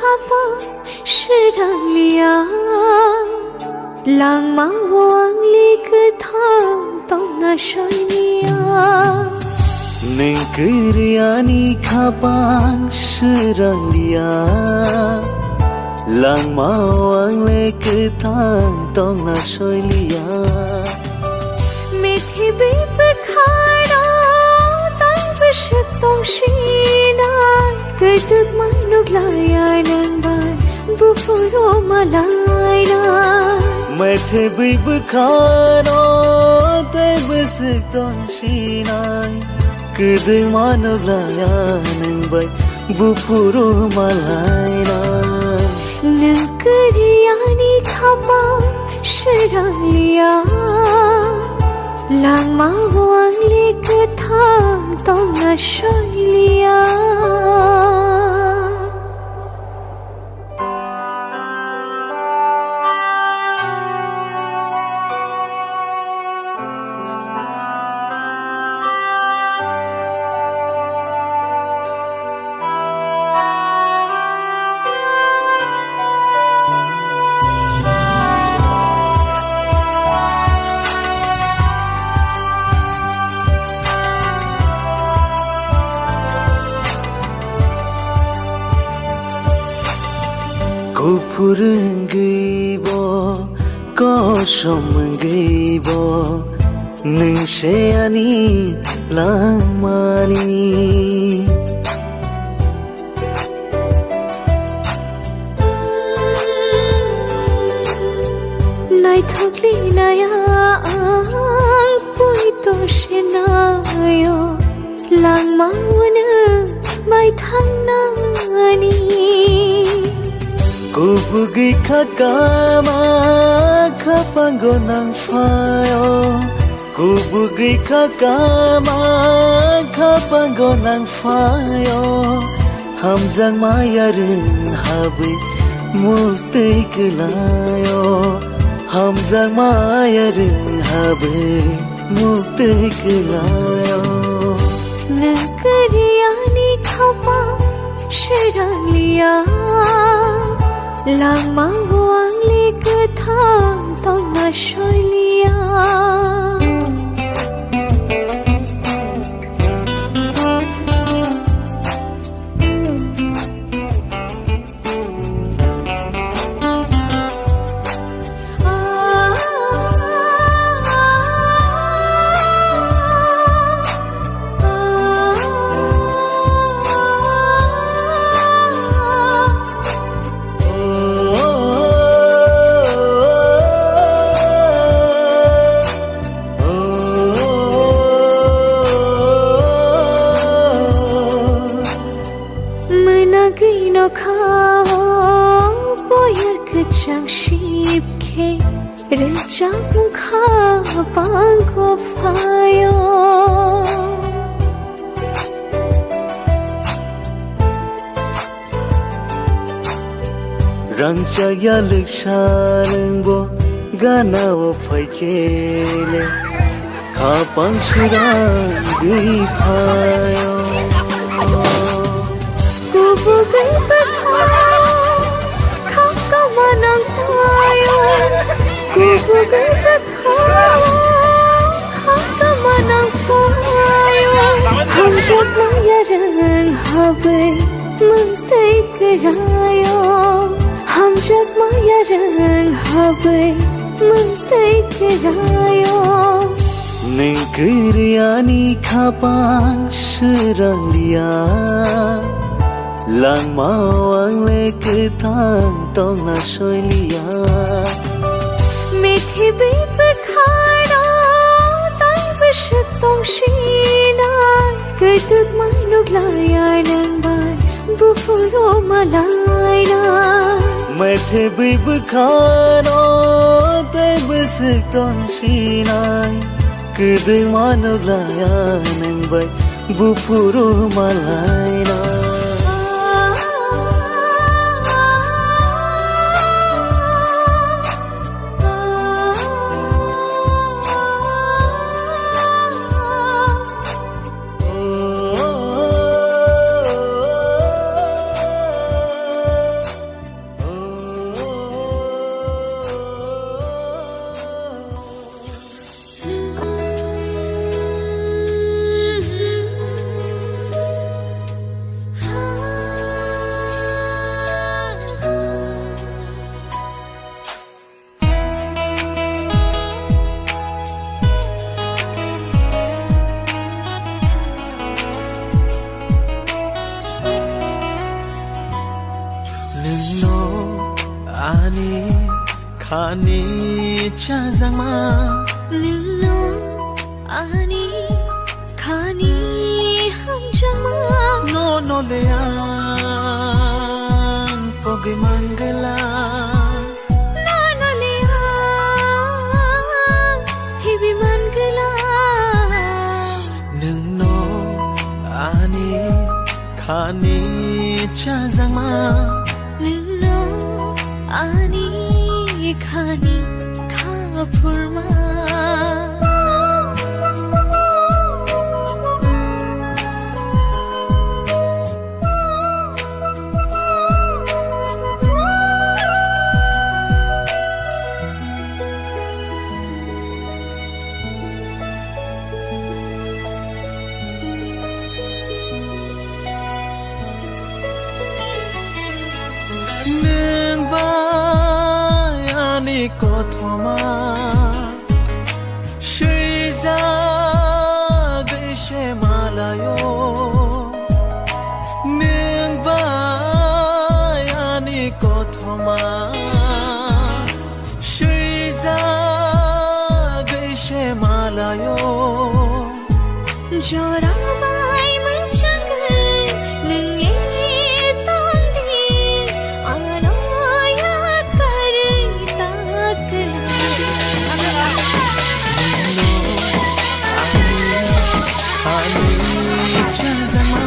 khapa shiranglia lang ma wang lik tham tong na shoinia nengkeriani khapa shiranglia lang ma wang lik tham tong na shoilia methi be khara tai bishak tong shina kaituk manuk laya nang bai bu furo malai na methi be khara tai bishak tong shina kaituk manuk laya nang bai bu furo malai na nengkeriani khapa shiranglia lang ma wang lik tham tong na shoilia Kupur gaibo kosam gaibo ningseani lamani nai thokli naya ang poi to shenayo lang mauna mai thang nani kubugi kakama kapango nang fayo kubugi kakama kapango nang fayo hamjang mayarin habi mukti kelayo hamjang mayarin habi mukti kelayo nengkeriani khapa shiranglia lang ma wang lik tham tong na shoilia gino khao boyer kchang ship ke re chang kha pang ko fayo rang chaya likshalengbo gana o phaikele kha pang shirang gui phayo kubugai bakhao khaka manang tayo kubugai bakhao khaka manang tayo ham jab maya rang habe muntai karayo ham jab maya rang habe muntai karayo nengkeriani khapa shiranglia lang ma wang lik tham tong na shoilia methi be khara tai bishak tong shina kaituk manuk laya nang bai bu furo malai na methi be khara tai bishak tong shina kaituk manuk laya nang bai bu furo malai na khani cha zama ningno ani khani ham jama no no le an poge mangala no no le hibi mangala ningno ani khani cha zama ningno ani khani khapurma nương ba ani ko thoma shui za gai she malayo nương ba ani ko thoma shui za gai she malayo jora bai mun chang ning le tong di ano ya kar tak ani cha zama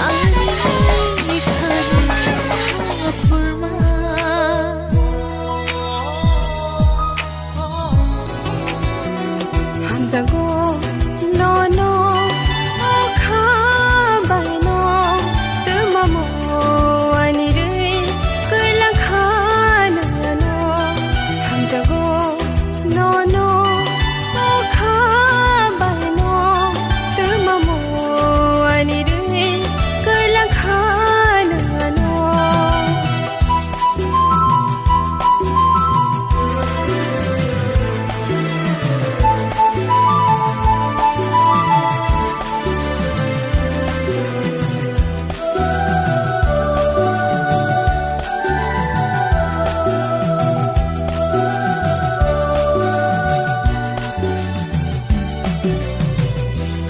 ani khani khapurma hamjago no no o kha bai no tumamo ani re kala khana no hamjago no no o kha bai no tumamo ani re kala khana no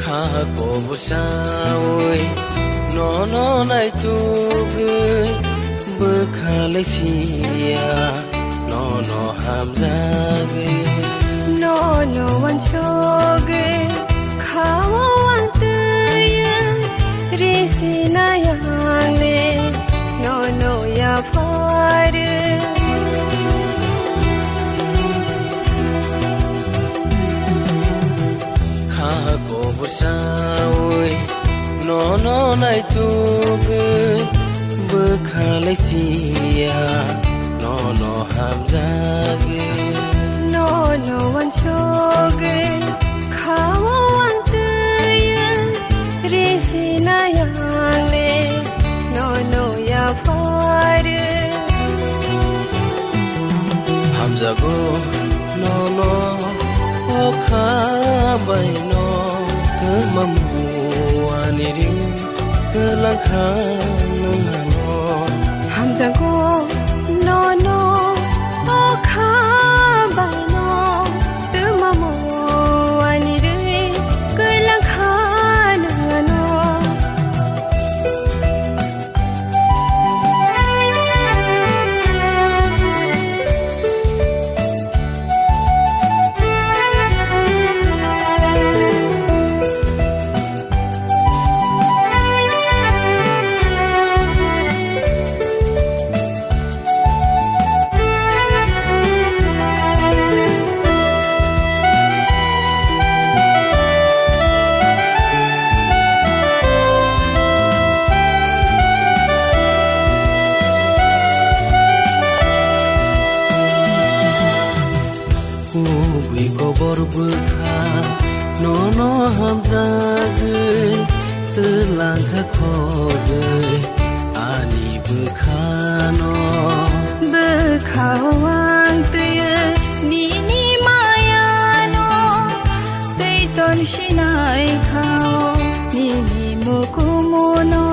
kha ko busa oi no no nai tu gui bơ kha le sia no no ham za ge no no one shoge khawa wang te re si na yang le no no ya far kha ko busa oi no no nai tu gui bơ kha le sia no no ham za ge no no one shoge khawa wang te re si na yang le no no ya far ham za go no no o kha bai no ke mamu ani ri ke lang kha nang no hamjago no no o kha bai no tumamo ani re kala khana no bui ko bor bu kha no no ham za ge te lang kha kho ge ani bu kha no bơ khawang te ni ni maya no te ton shinai khao ni ni mo ku mo no